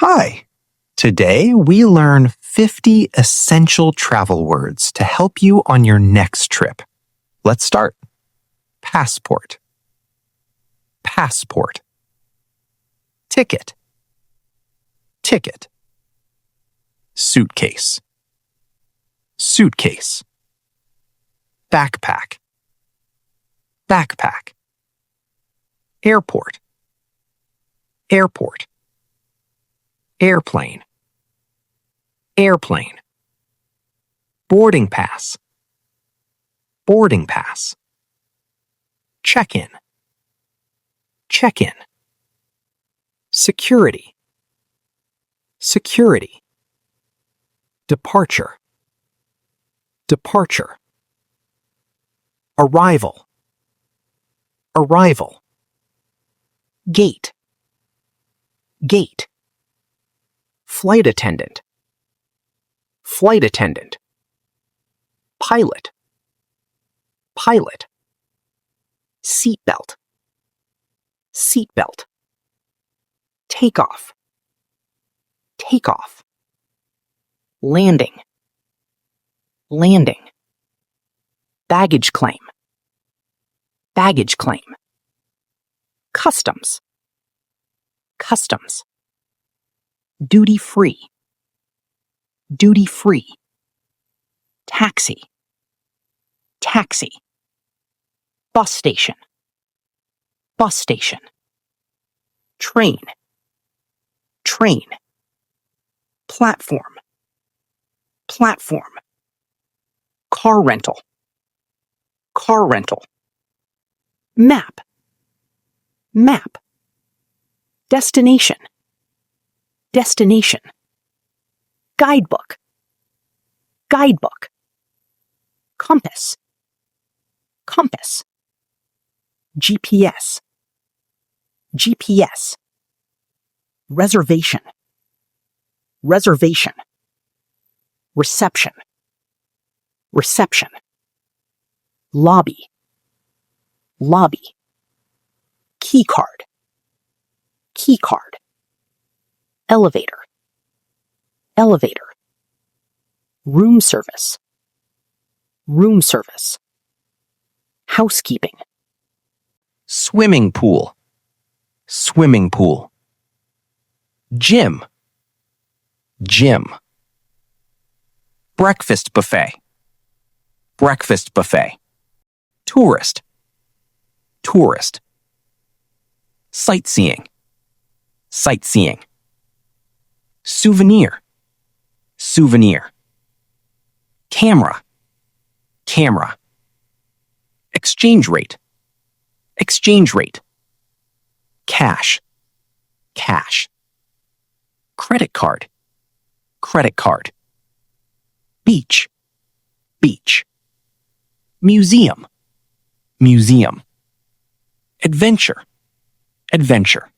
Hi! Today we learn 50 essential travel words to help you on your next trip. Let's start. Passport. Passport. Ticket. Ticket. Suitcase. Suitcase. Backpack. Backpack. Airport. Airport. Airplane. Airplane. Boarding pass. Boarding pass. Check-in. Check-in. Security. Security. Departure. Departure. Arrival. Arrival. Gate. Gate. Flight attendant. Flight attendant. Pilot. Pilot. Seatbelt. Seatbelt. Takeoff. Takeoff. Landing. Landing. Baggage claim. Baggage claim. Customs. Customs. Duty-free. Duty-free. Taxi. Taxi. Bus station. Bus station. Train. Train. Platform. Platform. Car rental. Car rental. Map. Map. Destination. Destination. Guidebook. Guidebook. Compass. Compass. GPS. GPS. Reservation. Reservation. Reception. Reception. Lobby. Lobby. Keycard. Keycard. Elevator. Elevator. Room service. Room service. Housekeeping. Swimming pool. Swimming pool. Gym. Gym. Breakfast buffet. Breakfast buffet. Tourist. Tourist. Sightseeing. Sightseeing. Souvenir. Souvenir. Camera. Camera. Exchange rate. Exchange rate. Cash. Cash. Credit card. Credit card. Beach. Beach. Museum. Museum. Adventure. Adventure.